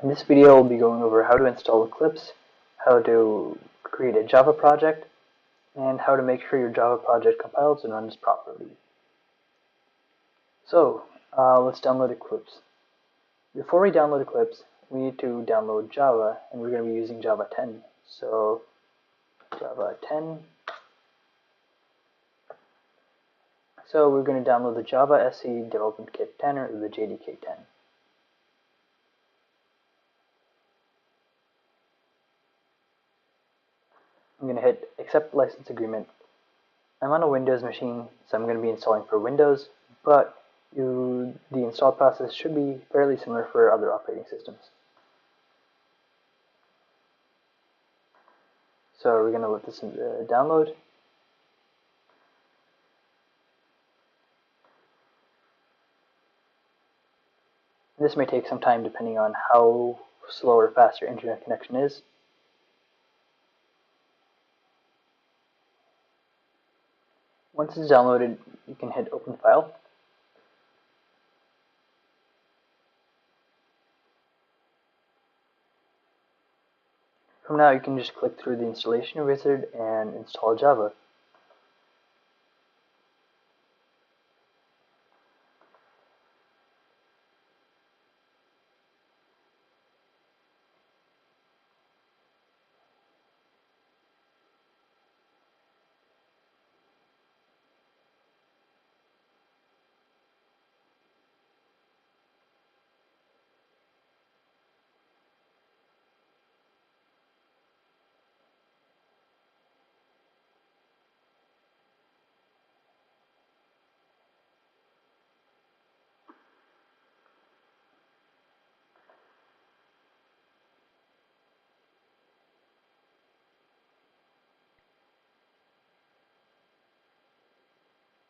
In this video, we'll be going over how to install Eclipse, how to create a Java project, and how to make sure your Java project compiles and runs properly. So, let's download Eclipse. Before we download Eclipse, we need to download Java, and we're going to be using Java 10. So, Java 10. So, we're going to download the Java SE Development Kit 10 or the JDK 10. I'm going to hit Accept License Agreement. I'm on a Windows machine, so I'm going to be installing for Windows, but the install process should be fairly similar for other operating systems. So we're going to let this download. This may take some time depending on how slow or fast your internet connection is. Once it's downloaded, you can hit Open File. From now, you can just click through the installation wizard and install Java.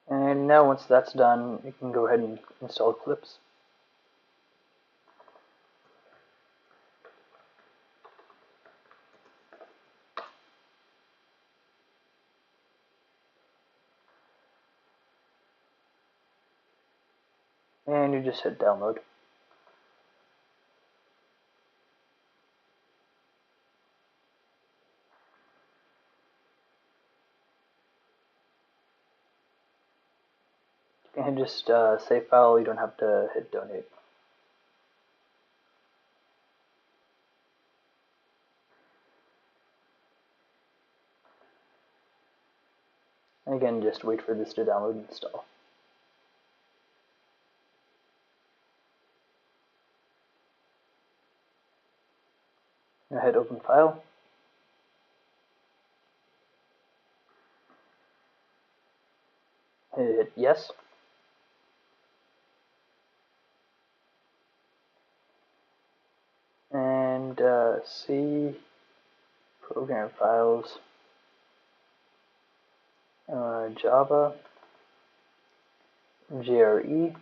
And now once that's done, you can go ahead and install Eclipse. And you just hit download. You can just save file, you don't have to hit donate. And again, just wait for this to download and install. Now hit Open File. Hit Yes. And C, Program Files, Java, JRE,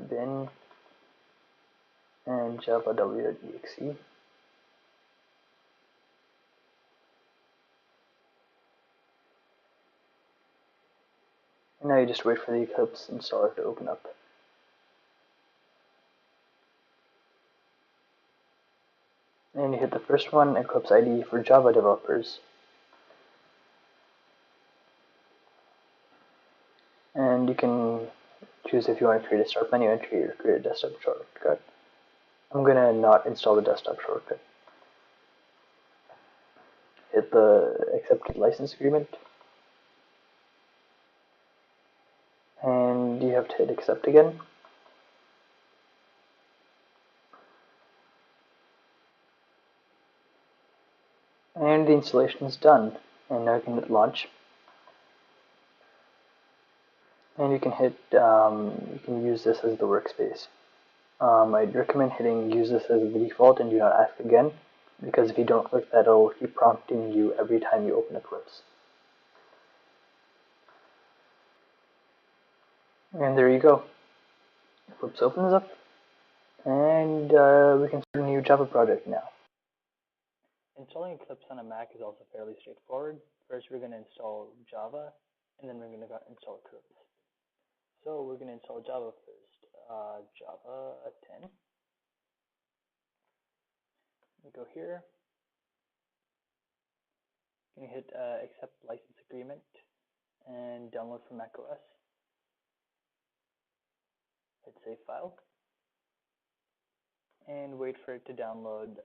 bin, and java.w.exe. And now you just wait for the Eclipse installer to open up. And you hit the first one, Eclipse IDE for Java developers. And you can choose if you want to create a start menu entry or create a desktop shortcut. I'm going to not install the desktop shortcut. Hit the accepted license agreement. And you have to hit accept again. And the installation is done. And now you can hit launch. And you can hit, you can use this as the workspace. I'd recommend hitting use this as the default and do not ask again, because if you don't click that, it'll keep prompting you every time you open Eclipse. And there you go. Eclipse opens up, and we can start a new Java project now. Installing Eclipse on a Mac is also fairly straightforward. First, we're going to install Java, and then we're going to install Eclipse. So we're going to install Java first. Java 10. go here, you can hit accept license agreement and download from macOS. Hit save file and wait for it to download.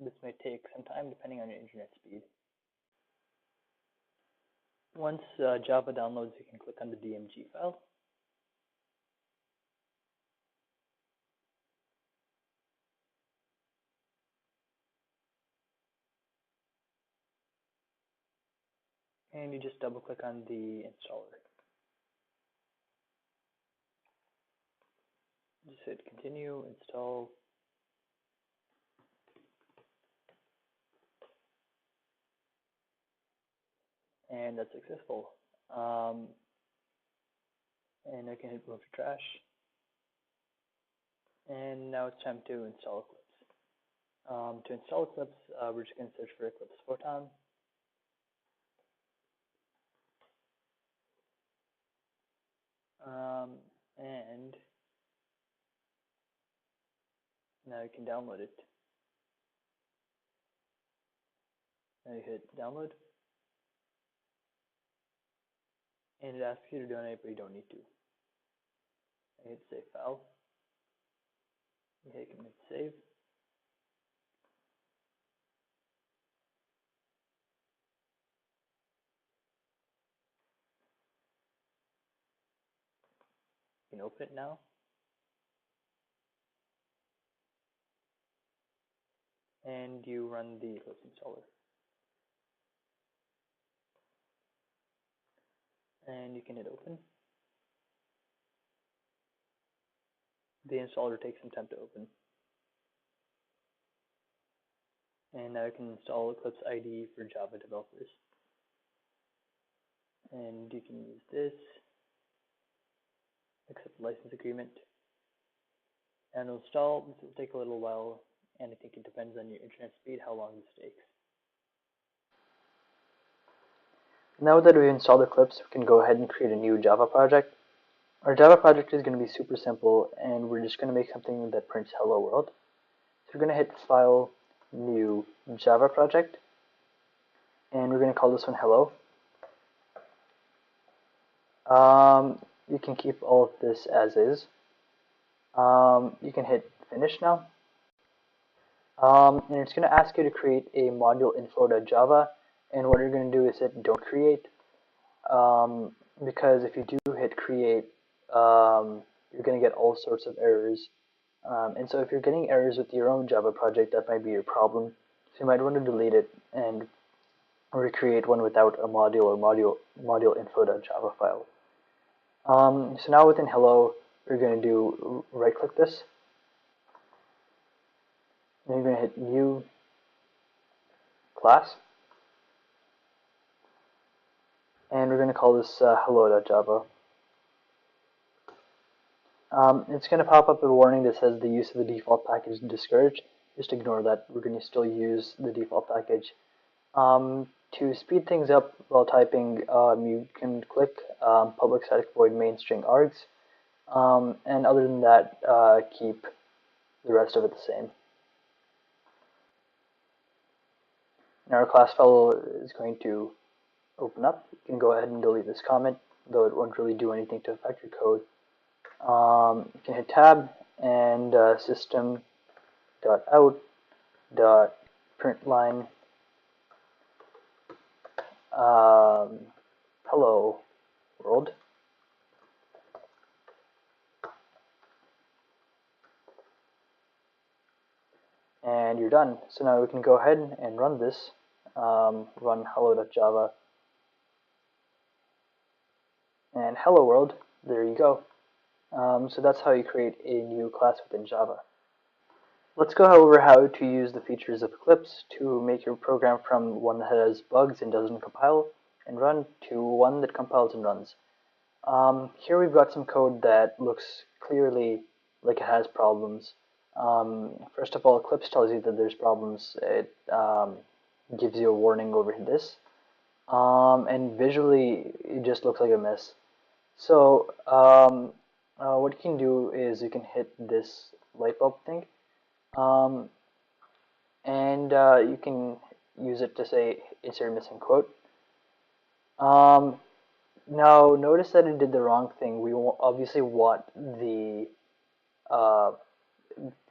This may take some time depending on your internet speed. Once Java downloads, you can click on the DMG file. And you just double click on the installer. Just hit continue, install. And that's successful. And I can hit move to trash. And now it's time to install Eclipse. To install Eclipse, we're just going to search for Eclipse Photon. And now you can download it. Now you hit download. And it asks you to donate, but you don't need to. I hit save file. You hit commit save. You can open it now. And you run the Eclipse installer. And you can hit open. The installer takes some time to open. And now you can install Eclipse IDE for Java developers. And you can use this, accept the license agreement, and install. This will take a little while, and I think it depends on your internet speed how long this takes. Now that we've installed Eclipse, we can go ahead and create a new Java project. Our Java project is going to be super simple, and we're just going to make something that prints hello world. So we're going to hit File, New, Java Project, and we're going to call this one Hello. You can keep all of this as is. You can hit Finish now. And it's going to ask you to create a module info.java, and what you're going to do is hit Don't Create, because if you do hit Create, you're going to get all sorts of errors. And so if you're getting errors with your own Java project, that might be your problem. So you might want to delete it and recreate one without a module or module info.java file. So now within hello, we're going to do right click this. And you're going to hit new class. And we're going to call this hello.java. It's going to pop up a warning that says the use of the default package is discouraged. Just ignore that. We're going to still use the default package. To speed things up while typing, you can click public static void main string args. And other than that, keep the rest of it the same. Now our class file is going to open up. You can go ahead and delete this comment, though it won't really do anything to affect your code. You can hit tab and system.out.println hello world. And you're done. So now we can go ahead and run this, run hello.java, and hello world, there you go. So that's how you create a new class within Java. Let's go over how to use the features of Eclipse to make your program from one that has bugs and doesn't compile and run to one that compiles and runs. Here we've got some code that looks clearly like it has problems. First of all, Eclipse tells you that there's problems. It gives you a warning over this. And visually, it just looks like a mess. So what you can do is you can hit this light bulb thing. and you can use it to say insert missing quote. Um, Now notice that it did the wrong thing. We obviously want uh,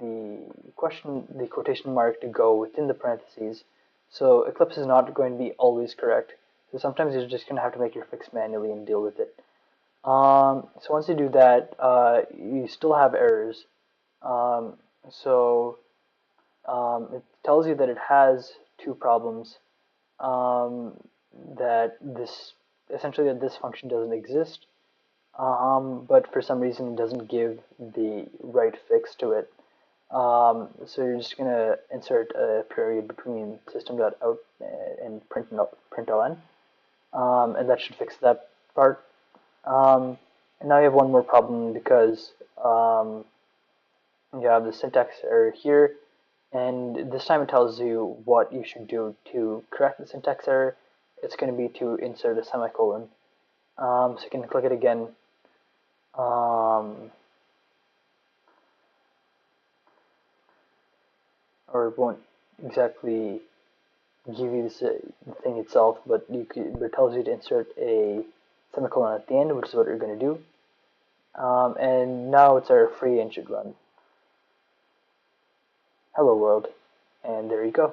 the quotation mark to go within the parentheses. So Eclipse is not going to be always correct. So sometimes you're just going to have to make your fix manually and deal with it. So once you do that, you still have errors. Um, so it tells you that it has two problems. Um, that this essentially that this function doesn't exist, but for some reason it doesn't give the right fix to it. So you're just gonna insert a period between system.out and println, and that should fix that part. And now you have one more problem because you have the syntax error here, and this time it tells you what you should do to correct the syntax error. It's going to be to insert a semicolon. So you can click it again. Or it won't exactly give you the thing itself, but it tells you to insert a semicolon at the end, which is what you're going to do. And now it's our free and should run. Hello world, and there you go.